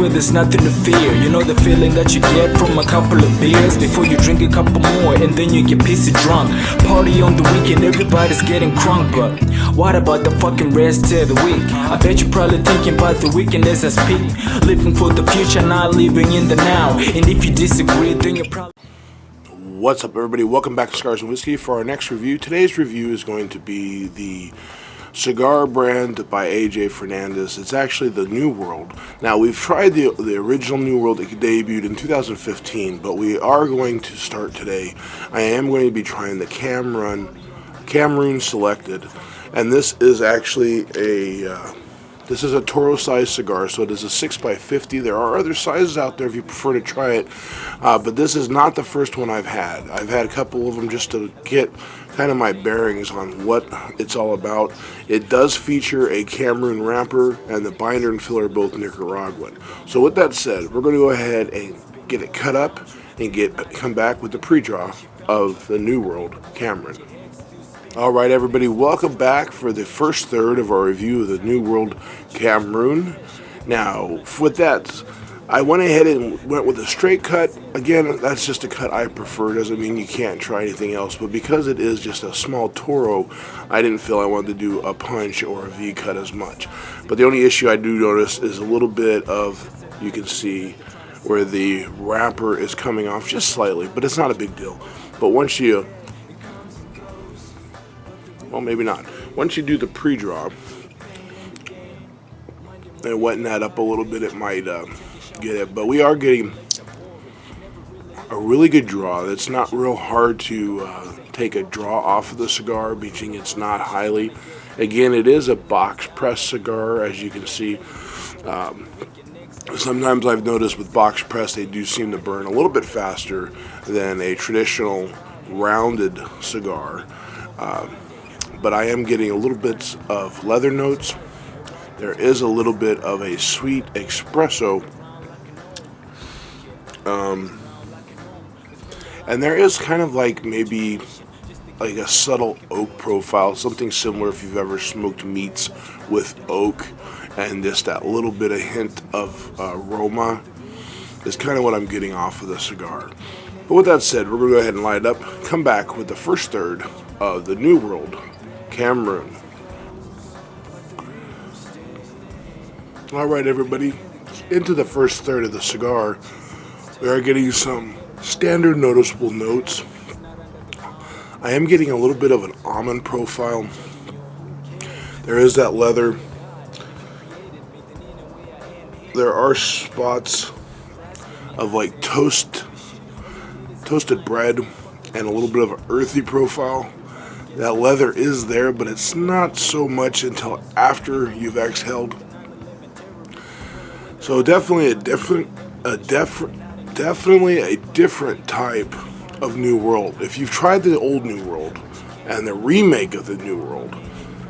swear there's nothing to fear. You know the feeling that you get from a couple of beers before you drink a couple more and then you get pissy drunk. Party on the weekend, everybody's getting crunk, but what about the fucking rest of the week? I bet you're probably thinking about the weekend as I speak. Living for the future, not living in the now. And if you disagree, then you're probably... What's up, everybody? Welcome back to Cigars and Whiskey for our next review. Today's review is going to be the Cigar brand by AJ Fernandez. It's actually the New World. Now, we've tried the original New World. It debuted in 2015, but we are going to start today. I am going to be trying the Cameroon Selected, and this is actually this is a Toro-sized cigar, so it is a 6x50. There are other sizes out there if you prefer to try it, but this is not the first one I've had. I've had a couple of them just to get kind of my bearings on what it's all about. It does feature a Cameroon wrapper, and the binder and filler are both Nicaraguan. So with that said, we're going to go ahead and get it cut up and come back with the pre-draw of the New World Cameroon. Alright, everybody, welcome back for the first third of our review of the New World Cameroon. Now, with that, I went ahead and went with a straight cut. Again, that's just a cut I prefer. Doesn't mean you can't try anything else, but because it is just a small Toro, I didn't feel I wanted to do a punch or a V cut as much. But the only issue I do notice is a little bit of, you can see where the wrapper is coming off just slightly, but it's not a big deal. But once you... well, maybe not. Once you do the pre-draw and wetting that up a little bit, it might get it. But we are getting a really good draw. It's not real hard to take a draw off of the cigar, meaning it's not highly. Again, it is a box press cigar, as you can see. Sometimes I've noticed with box press, they do seem to burn a little bit faster than a traditional rounded cigar. But I am getting a little bit of leather notes. There is a little bit of a sweet espresso. And there is kind of like maybe like a subtle oak profile, something similar if you've ever smoked meats with oak, and just that little bit of hint of aroma is kind of what I'm getting off of the cigar. But with that said, we're going to go ahead and light it up, come back with the first third of the New World Cameroon. Alright, everybody, into the first third of the cigar, we are getting some standard noticeable notes. I am getting a little bit of an almond profile. There is that leather. There are spots of like toasted bread and a little bit of an earthy profile. That leather is there, but it's not so much until after you've exhaled. So definitely a different type of New World. If you've tried the old New World and the remake of the New World,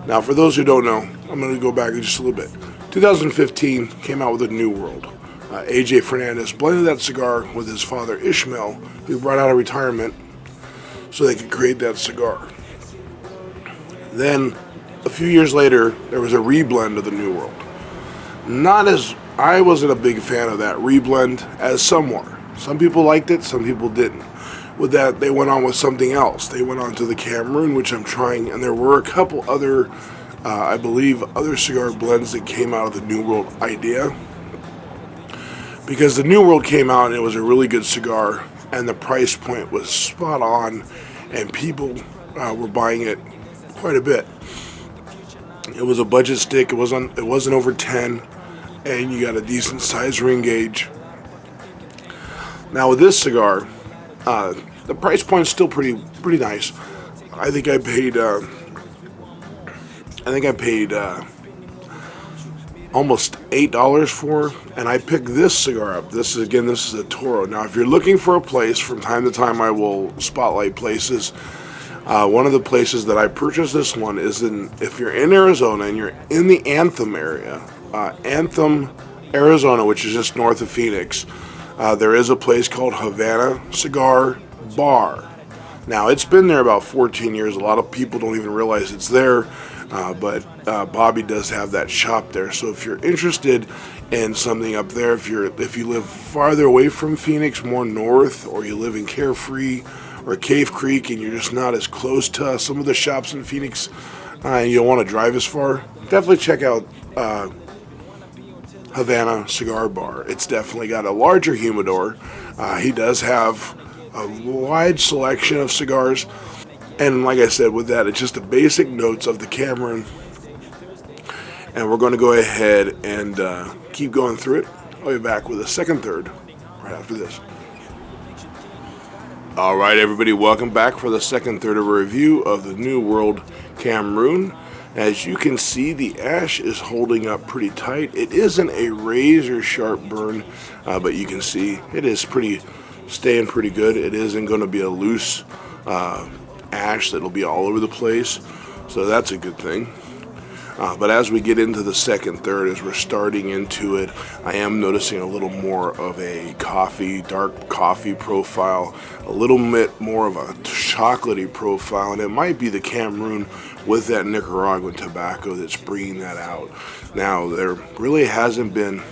now for those who don't know, I'm going to go back just a little bit. 2015 came out with a New World. AJ Fernandez blended that cigar with his father Ishmael, who brought out of retirement so they could create that cigar. Then, a few years later, there was a reblend of the New World. I wasn't a big fan of that reblend, as some were. Some people liked it, some people didn't. With that, they went on with something else. They went on to the Cameroon, which I'm trying, and there were a couple other, I believe, other cigar blends that came out of the New World idea. Because the New World came out and it was a really good cigar, and the price point was spot on, and people were buying it quite a bit. It was a budget stick. It wasn't over 10, and you got a decent size ring gauge. Now with this cigar, the price point's still pretty nice. I think I paid almost $8 for, and I picked this cigar up. This is a Toro. Now, if you're looking for a place, from time to time I will spotlight places. One of the places that I purchased this one is if you're in Arizona and you're in the Anthem area, Anthem, Arizona, which is just north of Phoenix, there is a place called Havana Cigar Bar. Now, it's been there about 14 years. A lot of people don't even realize it's there. but Bobby does have that shop there. So if you're interested in something up there, if you live farther away from Phoenix, more north, or you live in Carefree or Cave Creek and you're just not as close to some of the shops in Phoenix, and you don't want to drive as far, definitely check out Havana Cigar Bar. It's definitely got a larger humidor. He does have a wide selection of cigars. And like I said, with that, it's just the basic notes of the Cameron. And we're going to go ahead and keep going through it. I'll be back with a second third right after this. All right, everybody, welcome back for the second third of a review of the new World Cameroon. As you can see, the ash is holding up pretty tight. It isn't a razor sharp burn, but you can see it is staying pretty good. It isn't going to be a loose ash that'll be all over the place, so that's a good thing. But as we get into the second third, as we're starting into it, I am noticing a little more of a dark coffee profile, a little bit more of a chocolatey profile, and it might be the Cameroon with that Nicaraguan tobacco that's bringing that out. Now, there really hasn't been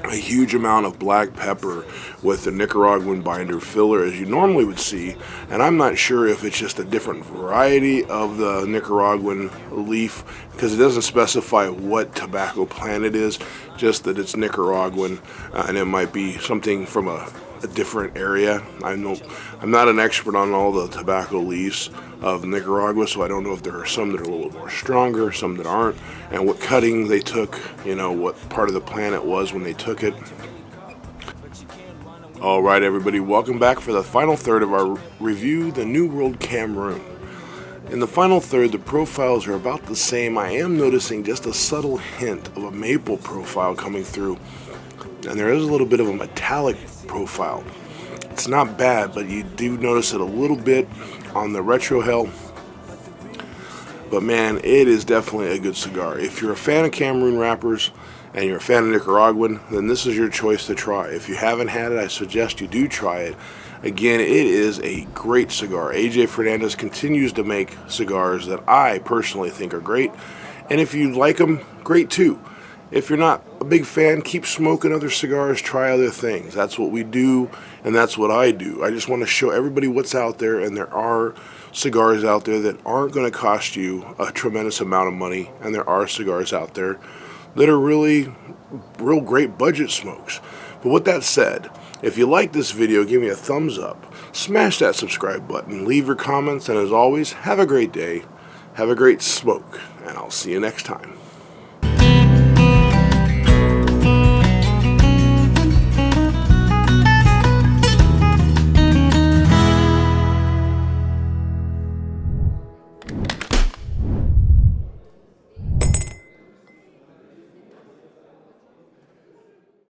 a huge amount of black pepper with the Nicaraguan binder filler as you normally would see, and I'm not sure if it's just a different variety of the Nicaraguan leaf, because it doesn't specify what tobacco plant it is, just that it's Nicaraguan, and it might be something from a different area. I'm not an expert on all the tobacco leaves of Nicaragua, so I don't know if there are some that are a little bit more stronger, some that aren't, and what cutting they took, what part of the plant it was when they took it. All right, everybody, welcome back for the final third of our review, the New World Cameroon. In the final third, the profiles are about the same. I am noticing just a subtle hint of a maple profile coming through, and there is a little bit of a metallic profile. It's not bad, but you do notice it a little bit on the retrohale. But man, it is definitely a good cigar. If you're a fan of Cameroon wrappers and you're a fan of Nicaraguan, then this is your choice to try. If you haven't had it, I suggest you do try it. Again, it is a great cigar. AJ Fernandez continues to make cigars that I personally think are great. And if you like them, great too. If you're not a big fan, keep smoking other cigars, try other things. That's what we do, and that's what I do. I just want to show everybody what's out there, and there are cigars out there that aren't going to cost you a tremendous amount of money, and there are cigars out there that are real great budget smokes. But with that said, if you like this video, give me a thumbs up, smash that subscribe button, leave your comments, and as always, have a great day, have a great smoke, and I'll see you next time.